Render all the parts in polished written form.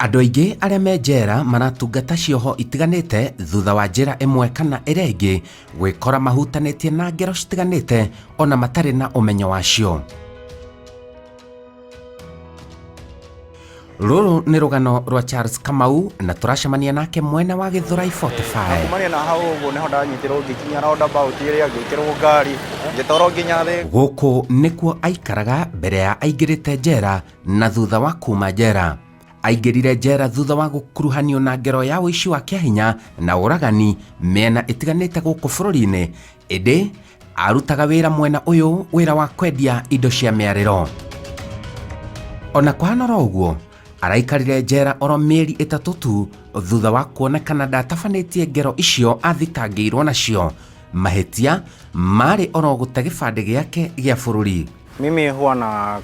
Andũ aingĩ arĩa me njera maratungata cioho itiganĩte thutha wa njĩra ĩmwe kana ĩrĩa ĩngĩ gwĩkora mahutanĩtie na ngero citiganĩte ona matarĩ na ũmenyo wacio. Rũrũ nĩ rũgano rwa Charles Kamau na tũracemania nake mwena wa Githurai 45. Kumania na hau ũguo nĩho ndanyitirwo ngĩkinya roundabout ĩrĩa ngĩkĩrwo ngari ngĩtwarwo nginya thĩ. Gũkũ nĩkuo aikaraga mbere ya aingĩrĩte njera na thutha wa kuma njera. Aingĩrire njera thutha wa gũkuruhanio na ngero ya ũici wa kĩahinya na ũragani mĩena ĩtiganĩte gũkũ bũrũri-inĩ, ĩndĩ arutaga wĩra mwena ũyũ, wĩra wa kwendia indo cia mĩarĩro. Ona kũhana ũguo, araikarire njera oro mĩeri ĩtatũ tu thutha wa kuonekana ndatabanĩtie ngero icio athitangĩirwo nacio. Mahĩtia marĩ oro gũte gĩbandĩ gĩake gĩa bũrũri. Mimi huwa na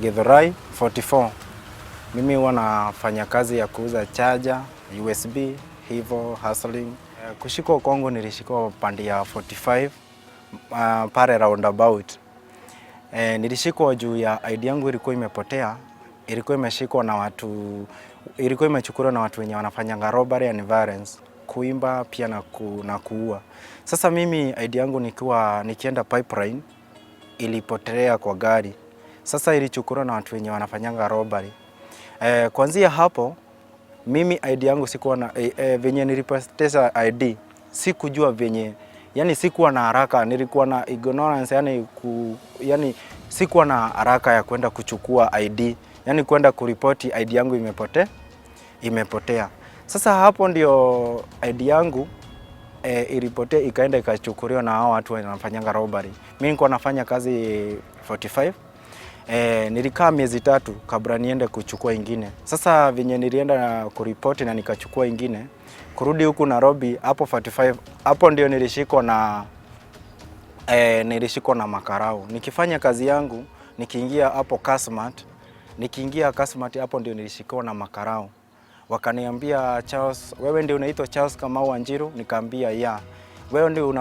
Githurai 44. Mimi huwa nafanya kazi ya kuuza charger, USB, hivyo hustling. Kushikwa kwangu nilishikwa pande ya 45 pale roundabout. Nilishikwa juu ya ID yangu ilikuwa imepotea. Ilikuwa imeshikwa na watu, ilikuwa imechukuliwa na watu wenye wanafanya robbery and violence, kuimba pia na kuua. Sasa mimi ID yangu nikienda pipeline ilipotelea kwa gari. Sasa ilichukuliwa na watu wenye wanafanya robbery. Kuanzia hapo mimi ID yangu sikuwa na venye nilipoteza ID sikujua venye, yani sikuwa na haraka, nilikuwa na ignorance, yani sikuwa na haraka ya kwenda kuchukua ID, yani kwenda kuripoti ID yangu imepotea. Sasa hapo ndio ID yangu ilipotea, ikaenda ikachukuliwa na hao watu wanafanya robbery. Mimi nilikuwa nafanya kazi 45. Nilikaa miezi 3 kabla niende kuchukua ingine. Sasa venye nilienda kuripoti na nikachukua ingine, kurudi huku Nairobi hapo 45, hapo ndio nilishikwa na makarau. Nikifanya kazi yangu, nikiingia hapo Kasmat, hapo ndio nilishikwa na makarau. Wakaniambia, Charles, wewe ndio unaitwa Charles Kamau Wanjiru? Nikaambia ya. Wewe ndio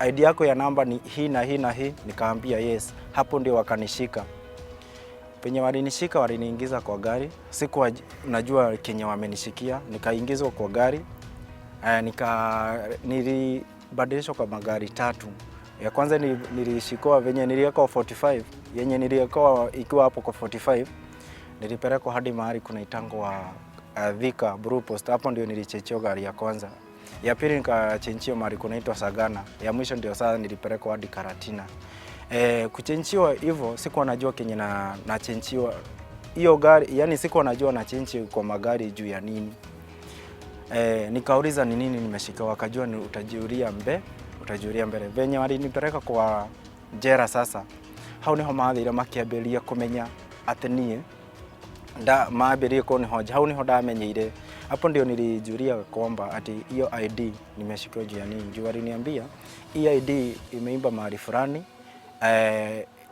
ID yako ya namba ni hii na hii na hii? Nikaambia yes. Hapo ndio wakanishika. Penye walinishika waliniingiza kwa gari. Sikuwa najua kenye wamenishikia. Nikaingizwa kwa gari. Nilibadilishwa kwa magari 3. Ya kwanza nilishikwa venye niliwekwa 45. Yenye niliwekwa ikiwa hapo kwa 45. Nilipelekwa hadi mahali kunaitangwa Thika Blue Post. Hapo ndio nilichechiwa gari ya kwanza. Ya pili nikachenchiwa mahali kunaitwa Sagana. Ya mwisho ndio sasa nilipelekwa hadi Karatina. Kuchenchiwa hivyo sikuwa najua kenye na chenchiwa hiyo gari, yani sikuwa najua na chenchi kwa magari juu ya nini. Nikauliza ni nini nimeshika, wakajua ni utajiuria mbele. Venye walinipeleka kwa jera sasa, hau niho mathire makiambiria kumenya ati nie maambirie kunihoja. Hau niho ndamenyeire. Hapo ndio nilijuria kwamba ati hiyo ID nimeshikwa juu ya nini. Juu waliniambia hii ID imeimba mahali fulani,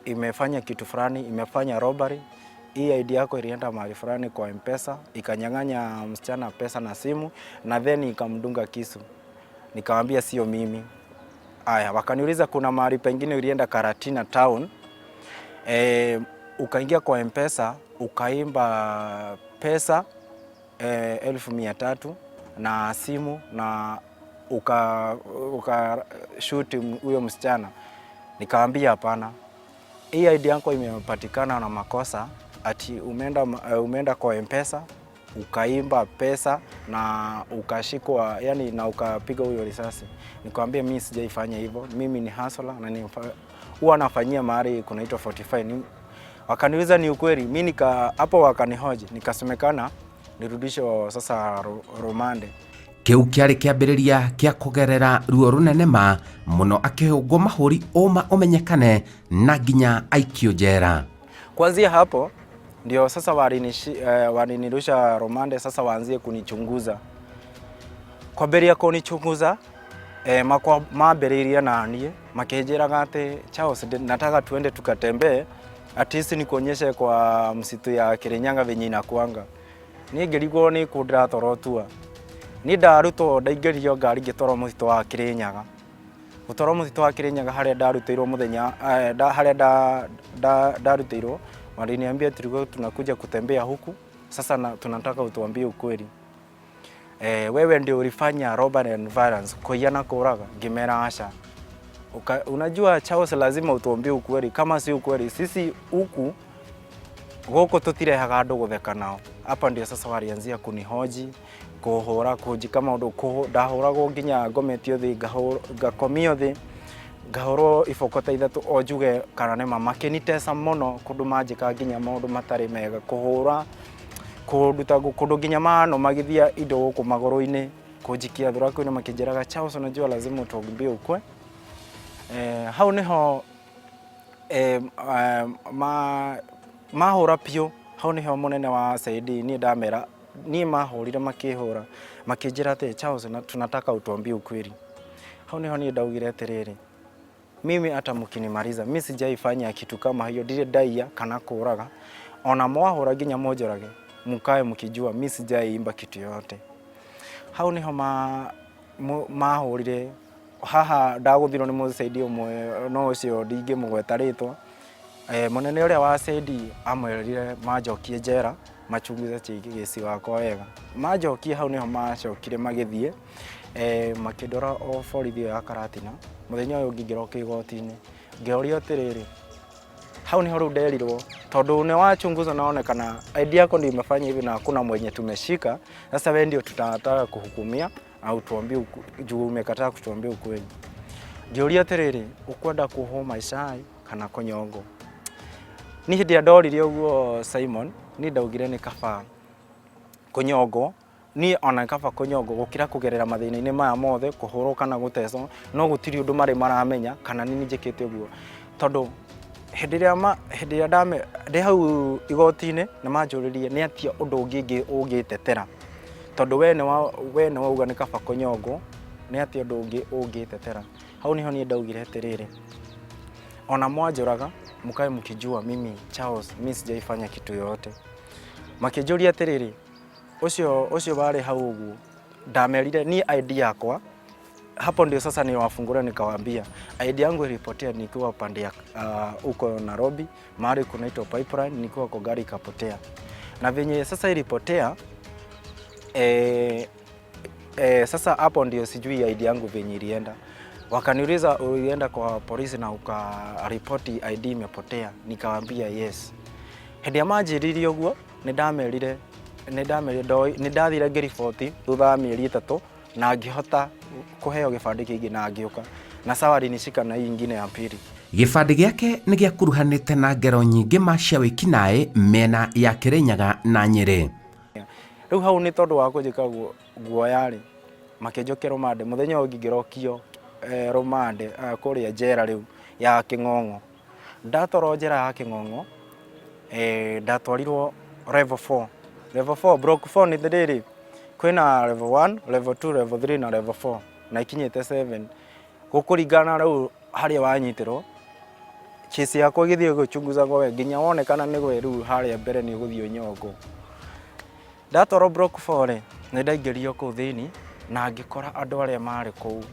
imefanya kitu fulani, imefanya robbery. Hii ID yako ilienda mahali fulani kwa M-Pesa, ikanyang'anya msichana pesa na simu, na then ikamdunga kisu. Nikamwambia sio mimi. Wakaniuliza kuna mahali pengine ulienda Karatina town, ukaingia kwa M-Pesa, ukaimba pesa 1,300 na simu na shoot huyo msichana. Nikamwambia hapana. Hii ID yako imepatikana na makosa, ati umeenda kwa M-Pesa, ukaimba pesa na ukashikwa, yani na ukapiga huyo risasi. Nikamwambia mimi sijaifanya hivyo. Mimi ni hustler na huwa nafanyia mahali kunaitwa 45. Wakaniuliza ni ukweli. Mimi hapo wakanihoji, nikasemekana nirudisho sasa rumande. Kĩu kĩarĩ kĩambĩrĩria kĩa kũgerera ruo rũnene ma mũno, akĩhũngwo mahũri ũma ũmenyekane na nginya aikio njera. Kuanzia hapo ndio sasa walinirusha rumande, sasa waanzie kunichunguza. Kwa mbere ya kunichunguza maambĩrĩirie na niĩ makĩnjĩraga ati Charles, nataka tuende tukatembee, at least nikuonyeshe kwa msitu ya Kirinyaga venye inakuanga. Niĩ ngĩrigwo nĩ kũ ndĩratwarwo. Ni ndarutwo ndaingĩrio ngari ngĩtwarwo mũtitũ wa Kirinyaga. Gũtwarwo mũtitũ wa Kirinyaga harĩa ndarutĩirwo mũthenya harĩa ndarutĩirwo, waliniambia tulikuwa tunakuja kutembea huku sasa tunataka utuambie ukweli. Wewe ndio ulifanya robbery and violence, kuiya na kuraga? Ngimera acha. Unajua Charles, lazima utuambie ukweli. Kama si ukweli, sisi huku goko tutirehaga andu gutheka nao. Hapa ndio sasa walianzia kunihoji, kuhura, kuji kama undu ndahuragwo nginya ngometio thi, ngakomio thi, ngahurwo ibokota ithatu o njuge kana nĩ mama kinitesa muno, kundu manjika nginya maundu matari mega, kuhura, kunduta kundu nginya mano magithia indo guku maguru-ini, kunjikia thuraku-ini makinjiraga Charles, unajua lazima utuambie ukweli. Hau niho mahura pio. Hau niho munene wa Saidi ni ndamera ni mahurire makihura makinjira ati Charles, tunataka utuambie ukweli. Hau niho ni ndaugire atiriri, mimi hata mkinimaliza mimi sijaifanya kitu kama hiyo, ndire ndaiya kana kuraga, ona mwahura nginya monjorage mukae mukijua mimi sijaimba kitu yote. Hau niho mahurire haha ndaguthirwo ni Musaidi umwe no ucio ndingi mugweta ritwa. Munene uria wa Saidi amwerire majokie njera machunguze kesi wakwa wega. Majokie hau niho macokire magithie makindora o borithi ya Karatina. Muthenya uyu ngingiroka igoti-ini ngeorio atiriri, hau niho riu nderirwo tondu ni wachunguza naonekana ID yako ndio imefanya hivi na hakuna mwenye tumeshika, sasa wewe ndio tutataka kuhukumia au tuambie juu umekataa kutuambia ukweli. Ngioria atiriri, ukwenda kuhwo maicai kana kunyongo? Ni hindi ndorire uguo Simon, ni ndaugire ni kaba kunyongo, ni ona kaba kunyongo gukira kugerera mathina-ini maya mothe, kuhurwo kana guteswo, no gutiri undu mari maramenya kana nini njikite uguo. Tondu hindi ya ndi hau igoti-ini na manjuririe ni atia undu ungi ungitetera, tondu we ni wauga ni kaba kunyongo, ni atia undu ungi ungitetera. Hau niho ni ndaugire atiriri, ona mwanjuraga mukae mukijua mimi Charles mimi sijaifanya kitu yote. Makijuria atiriri, ucio bari hau uguo ndamerire ni ID yakwa. Hapo ndio sasa niwafungura nikawaambia ID yangu ilipotea nikiwa pande ya uko Nairobi, mahali kunaitwa Pipeline, nikiwa kwa gari ikapotea. Na venye sasa ilipotea sasa hapo ndio sijui ID yangu venye ilienda. Wakaniuliza ulienda kwa polisi na ukaripoti ID imepotea? Nikawaambia yes. Hindi ya manjiririe uguo ni ndamerire ni ndathire ngiriboti thutha mieri 3 na ngihota kuheo gibandi kingi na ngiuka na sawari nishika na ingine ya pili. Gibandi giake ni giakuruhanite na ngero nyingi ma cia wikinai mena ya Kirinyaga na Nyeri. Riu hau ni tondu wa kunjika guoyari makinjokia rumande muthenya ungi ngirokio rumande kuria njera riu ya King'ong'o. Ndatoro njera ya King'ong'o ndatwarirwo level 4. Level 4 block 4 ni ndiri kwina level 1, level 2, level 3 na level 4 na ikinyite 7 gukuringana riu haria wanyitirwo. Kesi yakwa githie guchunguza gwe nginya wone kana ni gwe riu haria mbere ni guthio nyongo. Ndatoro block 4 ni ndaingirio ku thini na ngikora andu aria mari ku,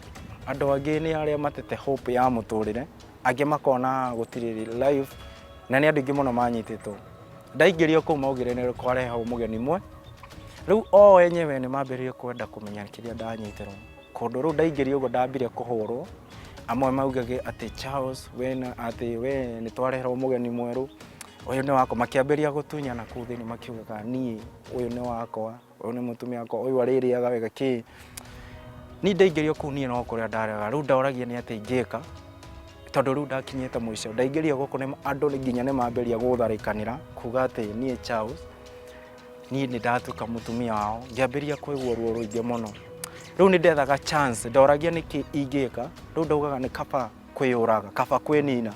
andu angi ni aria matete hope ya muturire, angi makona gutiri life na ni andu ingi muno manyititwo. Ndaingirio ku maugire ni kwareho mugeni mwe, riu o enyewe ni mambirie kwenda kumenya kiria ndanyitirwo. Kundu riu ndaingirio uguo ndambire kuhurwo, amwe maugage ati Charles we ni twareherwo mugeni mweru, uyu ni wako, makiambiria gutunyana ku thini makiugaga ni uyu ni wakwa, uyu ni mutumia wakwa, uyu aririaga wega ki. Ni ndaingirio ku ni no kuria ndaraga, riu ndauragia ni ati ngika tondu riu ndakinyite mwisho. Ndaingirio guku ni andu nginya ni mambiria gutharikanira kuga ati ni Charles ni ndatuka mutumia wao, ngiambiria kwigua ruo ruingi muno. Riu ni ndethaga chance, ndauragia niki ingika, riu ndaugaga ni kaba kwiyuraga, kaba kwinina.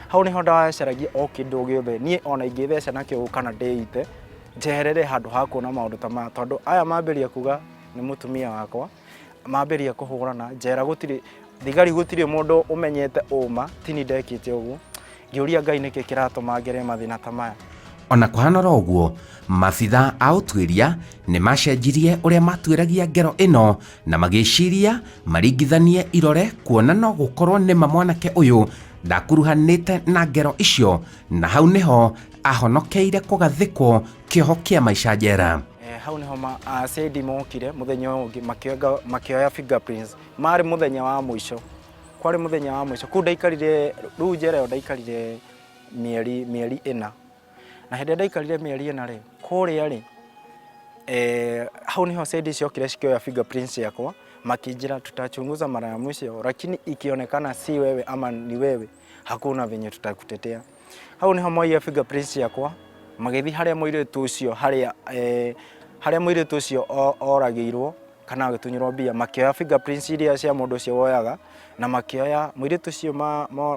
Hau niho ndacaragia o kindu giothe ni ona ingitheca nakio kana ndeite njeherere handu ha kuona maundu ta maya, tondu aya mambiria kuga ni mutumia wakwa, mambiria kuhurana njera, gutiri thigari, gutiri mundu umenyete uma tini ndekite uguo. Ngiuria Ngai niki kiratuma ngere mathina ta maya. Ona kũhanora ũguo, mabitha a ũtuĩria nĩ macenjirie ũrĩa matuĩragia ngero ĩno na magĩciria maringithanie irore kuona no gũkorwo nĩma mwanake ũyũ ndakuruhanĩte na ngero icio, na hau nĩho ahonokeire kũgathĩkwo kĩoho kĩa maica njera. Hau nĩho acidi mokire mũthenya ũngĩ makĩoya fingerprints marĩ mũthenya wa mũico, kwarĩ mũthenya wa mũico kũu ndaikarire rĩu njera ĩyo ndaikarire mĩeri 4, na hĩndĩ ndaikarire mĩeri 4 rĩ kũrĩa rĩ hau nĩho acidi ciokire cikĩoya fingerprints yakwa makinjira tutachunguza mara ya mwisho, lakini ikionekana si wewe ama ni wewe hakuna venye tutakutetea. Hau nĩho moya fingerprints yakwa magĩthi harĩa mũirĩtu ũcio harĩa mũirĩtu ũcio oragĩirwo kana agĩtunyirwo mbia, makĩoya fingerprints iria cia mũndũ ũcio woyaga na makĩoya mũirĩtu ũcio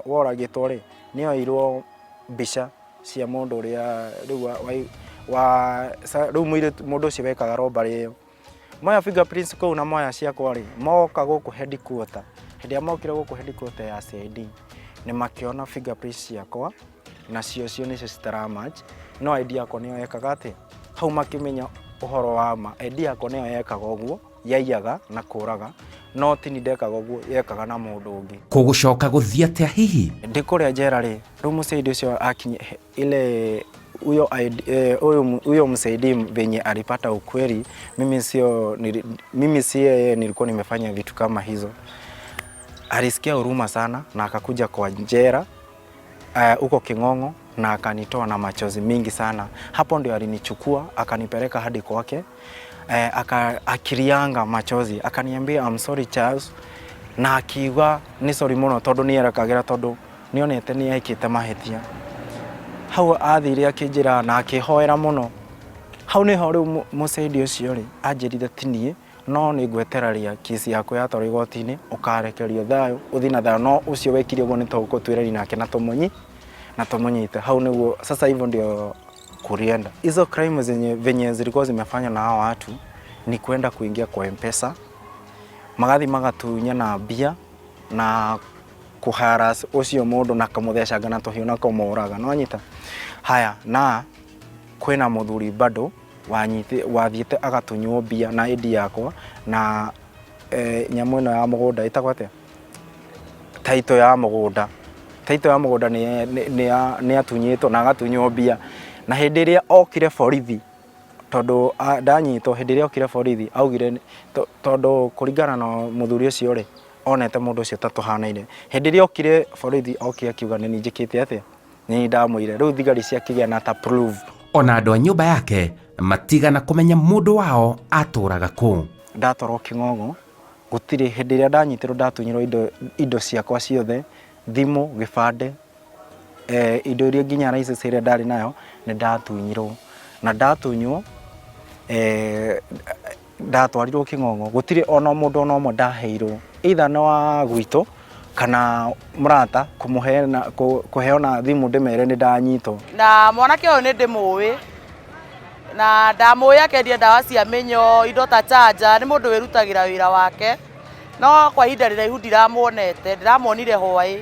woragĩtwo rĩ nĩoirwo mbica cia mũndũ ũrĩa rĩu mũndũ ũcio wekaga robbery ĩyo. Moya fingerprints kũu na moya ciakwa rĩ moka gũkũ headquarter. Hĩndĩ ya mokire gũkũ headquarter ya CID nĩ makĩona fingerprints ciakwa na cio nĩcio citaramatch, no ID yakwa nĩyo yekaga atĩ. Hau makĩmenya ũhoro wa ma, ID yakwa nĩyo yekaga ũguo, yaiyaga na kũraga, no ti ni ndekaga ũguo, yekaga na mũndũ ũngĩ. Kũgũcoka gũthiĩ atĩa hihi? Ndĩkũrĩa njera rĩ, rĩu mũcaidi ũcio akinye ile huyo msaidi venye alipata ukweli, mimi si nilikuwa nimefanya vitu kama hizo. Alisikia huruma sana na akakuja kwa njera huko King'ong'o na akanitoa na machozi mingi sana. Hapo ndio alinichukua akanipeleka hadi kwake, akirianga machozi akaniambia I'm sorry Charles, na akiuga ni sorry muno tondu ni erekagera tondu nionete ni ekite mahetia. Hau athire akinjira na akihoera muno. Hau niho riu musaidi ucio ri anjirire tinie no ni ngweteraria kisi yako yatwarwo igoti-ini ukarekerio thayo uthi na thayo, no ucio wekire uguo ni tũgũtuĩrania nake na tũmũnyite. Hau niguo sasa hivyo ndio kurienda. Hizo crime venye zilikuwa zimefanya na hao watu ni kwenda kuingia kwa M-Pesa, magathi magatunya na mbia na kuharas ucio mundu na kamuthecanga na tuhiu na kumuuraga, no nyita. Haya, na kwina muthuri bado wathiite agatunywo mbia na ID yakwa na nyamu ino ya mugunda itagwo atia, taito ya mugunda ni atunyitwo na agatunywo mbia. Na hindi iria okire borithi, tondu ndanyitwo hindi iria okire borithi augire tondu kuringana na muthuri ucio ri onete mundu ucio tatuhanaine. Hindi iria okire borithi okire akiuga ni njikite atia, ni ndamwire. Riu thigari ciakigea na ta prove. Ona andu a nyumba yake matigana kumenya mundu wao aturaga ku. Ndatwarwo King'ong'o, gutiri hindi iria ndanyitirwo ndatunyirwo indo ciakwa ciothe, thimu, gibande, indo iria nginya license iria ndari nayo ni ndatunyirwo. Na ndatunywo ndatwarirwo King'ong'o, gutiri ona mundu ona umwe ndaheirwo, either no wa gwito kana murata kuheona thimu ndimere ni ndanyitwo. Na mwanake ũyũ nĩ ndĩmũĩ na ndamũĩ akendia ndawa cia mĩnyo, indo ta charger, nĩ mũndũ wĩrutagĩra wĩra wake, no kwa ihinda rĩraihu ndiramuonete, ndĩramuonire hwaĩ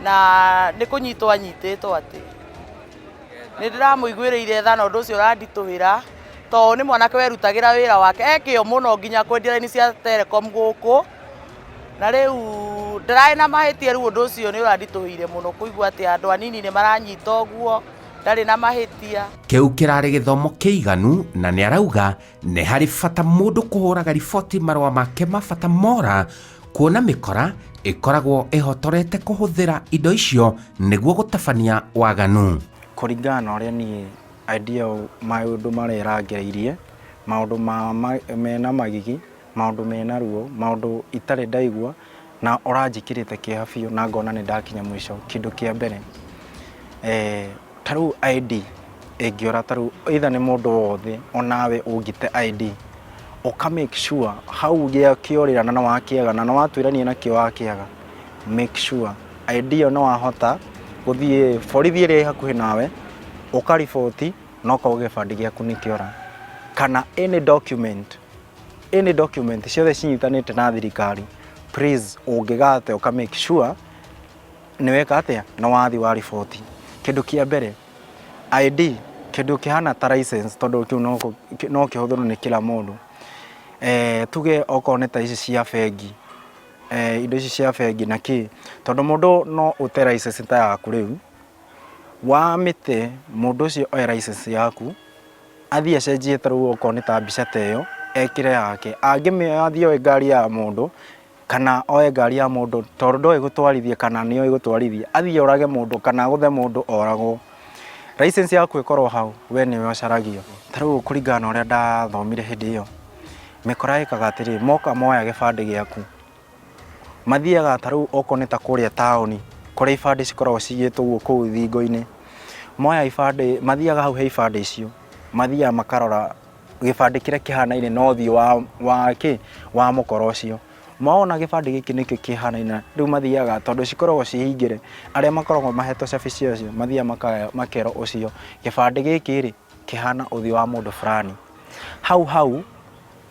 na nĩ kũnyitwo anyitĩtwo atĩ. Nĩ ndĩramũiguĩrĩire tha na ũndũ ũcio ũranditũhĩra, tondũ nĩ mwanake werutagĩra wĩra wake, ekĩo mũno nginya kwendia raini cia Telecom gũkũ, na rĩu ndararĩ na mahĩtia. Rĩu ũndũ ũcio nĩ ũranditũhĩire mũno kũigua atĩ andũ anini nĩ maranyita ũguo, ndarĩ na mahĩtia. Kĩu kĩrarĩ gĩthomo kĩiganu, na nĩ arauga nĩ harĩ bata mũndũ kũhũraga riboti marũa make mabata mora, kuona mĩkora ĩkoragwo ĩhotorete kũhũthĩra indo icio nĩguo gũtabania waganu. Kũringana na ũrĩa niĩ idea maũndũ marĩa rangereirie, maũndũ mena magigi, maũndũ mena ruo, maũndũ itarĩ ndaigua na ũranjĩkĩrĩte kĩeha biũ na ngona nĩ ndakinya mũico. Kĩndũ kĩa mbere tarĩu ID ĩngĩora, tarĩu either nĩ mũndũ wothe onawe ũngĩte ID ũka make sure hau gĩakĩorĩra na wakĩaga na watuĩrania nakĩo wakĩaga, make sure ID ĩyo no wahota gũthiĩ borithi ĩrĩa hakuhĩ nawe ũkariboti na ũkauga gĩbandĩ gĩaku nĩkĩora, kana any document ciothe cinyitanĩte na thirikari, please ũngĩgate ũka make sure nĩ weka atĩa na wathi wa riboti. Kĩndũ kĩa mbere ID kindu kihana ta license tondu kiu no kihũthĩrwo nĩ kila mũndũ. Tuge okorwo nĩ ta ici cia bengi, indo ici cia bengi na kĩ, tondu mũndũ no ũte license ta yaku rĩu wa mĩte mũndũ ũcio oe license yaku athiĩ acenjie ta rĩu okorwo nĩ ta mbica ta ĩyo ekĩre yake, angĩmĩathiĩ oe ngari ya mũndũ kana oe ngari ya mũndũ tondũ ndoĩ gũtwarithia kana nĩoĩ gũtwarithia athiĩ orage mũndũ kana agũthe mũndũ oragwo, license yaku ĩkorwo hau we nĩwe ũcaragio. Ta rĩu kũringana na ũrĩa ndathomire hĩndĩ ĩyo, mĩkora ĩkaga atĩrĩ, moka moya gĩbandĩ gĩaku mathiaga ta rĩu okorwo nĩ ta kũrĩa taũni kũrĩa ibandĩ cikoragwo cigĩtwo ũguo kũu thingo-inĩ, moya ibandĩ mathiaga hau he ibandĩ icio, mathiaga makarora gĩbandĩ kĩrĩa kĩhanaine na ũthiũ wa mũkora ũcio, mona gĩbandĩ gĩkĩ nĩkĩo kĩhanaine, rĩu mathiaga tondũ cikoragwo cihingĩre, arĩa makoragwo mahetwo cabi ciacio mathiaga makerwo ũcio gĩbandĩ gĩkĩ rĩ kĩhana ũthiũ wa mũndũ fulani. Hau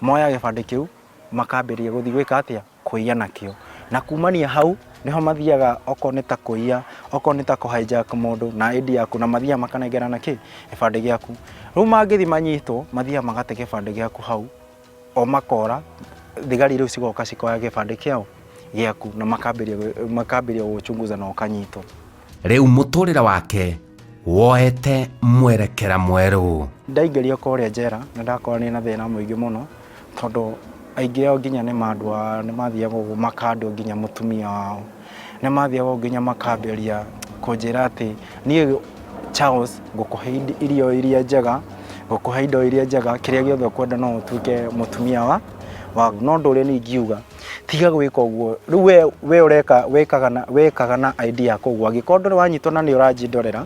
moya gĩbandĩ kĩu makambĩrĩria gũthiĩ gwĩka atĩa, kũiya nakĩo, na kumania hau niho mathiaga okorwo nĩ ta kũiya, okorwo nĩ ta kũ-hijack mũndũ na ID yaku, na mathiaga makanengerana gĩbandĩ gĩaku. Rĩu mangĩthiĩ manyitwo mathiaga magate gĩbandĩ gĩaku hau, o makora thigari rĩu cigoka cikoya gĩbandĩ kĩao gĩaku na makambĩrĩria gũchunguza na ũkanyitwo. Rĩu mũtũrĩre wake woete mwerekera mwerũ. Ndaingĩrio kũrĩa njera na ndakorwo nĩ na thĩna mũingĩ mũno, tondũ aingĩ ao nginya nĩ mathiaga ũguo makandwo nginya mũtumia wao, nĩ mathiaga nginya makambĩrĩria kũnjĩra atĩ niĩ Charles ngũkũhe irio iria njega, ngũkũhe indo iria njega, kĩrĩa gĩothe ũkwenda no ũtuĩke mũtumia wa no ndũrĩa niĩ ingiuga tiga gwĩka ũguo. Rĩu we wekaga na ID yako ũguo, angĩkorwo ndũrĩ wanyitwo na nĩ ũranjindorera,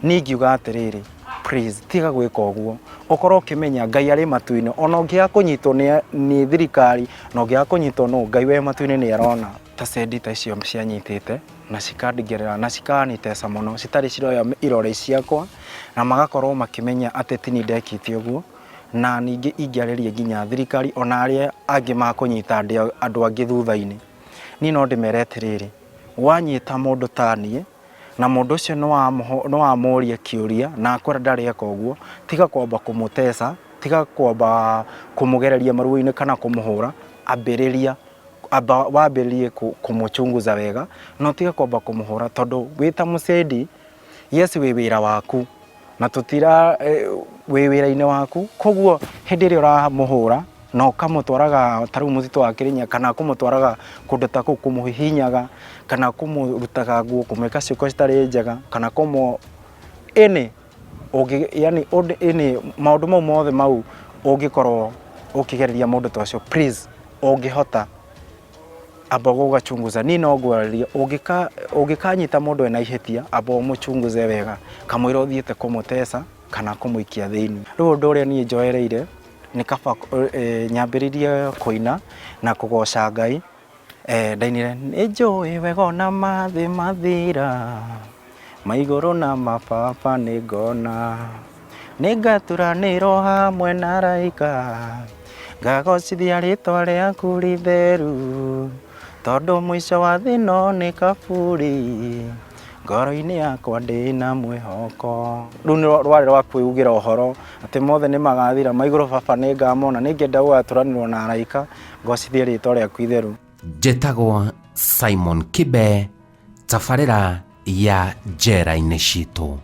niĩ ingiuga atĩrĩrĩ, please tiga gwĩka ũguo, ũkorwo ũkĩmenya Ngai arĩ matu-inĩ, ona ũngĩaga kũnyitwo nĩ thirikari na ũngĩaga kũnyitwo no Ngai we matu-inĩ nĩ arona. Ta sendi ta icio cianyitĩte na cikandingĩrĩra na cikanitesa mũno, citarĩ ciroya irore ciakwa na magakorwo makĩmenya atĩ ti niĩ ndekĩte ũguo, na ningĩ ingĩarĩria nginya thirikari ona arĩa angĩ makũnyita andũ angĩ thutha-inĩ. Niĩ no ndĩmere atĩrĩrĩ, wanyita mũndũ ta niĩ na mũndũ ũcio no wamũria kĩũria na akwĩra ndareka ũguo, tiga kwamba kũmũtesa, tiga kwamba kũmũgereria maruo-inĩ kana kũmũhũra, wambĩrĩrie kũmũchunguza wega, no tiga kwamba kũmũhũra, tondũ wĩ ta mũcendi yes wĩ wĩra waku na tũtira wĩ wĩra-inĩ waku, koguo hĩndĩ ĩrĩa ũramũhũra na ũkamũtwaraga ta rĩu mũtitũ wa Kĩrĩnya kana kũmũtwaraga kũndũ ta kũu, kũmũhihinyaga kana kũmũrutaga nguo, kũmwĩka ciĩko citarĩ njega kana maũndũ mau mothe mau ũngĩkorwo ũkĩgereria mũndũ ta ũcio, please ũngĩhota amba gũgachunguza. Niĩ no ngwarĩria ũngĩkanyita mũndũ ena ihĩtia, amba ũmũchunguze wega kamũira ũthiĩte kũmũtesa kana kũmũikia thĩinĩ. Rĩu ũndũ ũrĩa niĩ njoereire nĩ kaba nyambĩrĩrie kũina na kũgoca Ngai, ndainire nĩ njũĩ wega ona mathĩ mathira, maigũrũ na mababa nĩ ngona, nĩ ngaturanĩrwo hamwe na araika, ngagocithia rĩtwa rĩaku ritheru, tondũ mũico wa thĩ ĩno nĩ kaburi, ngoro-inĩ yakwa ndĩna mwĩhoko. Rĩu nĩ rwarĩ rwa kwĩugĩra ũhoro atĩ mothe nĩ magathira, maigũrũ baba nĩ ngamona, nĩngĩenda gũgaturanĩrwo na araika, ngocithie rĩtwa rĩaku itheru. Njĩtagwo Simon Kibe, tabarĩra ya njera-inĩ citũ.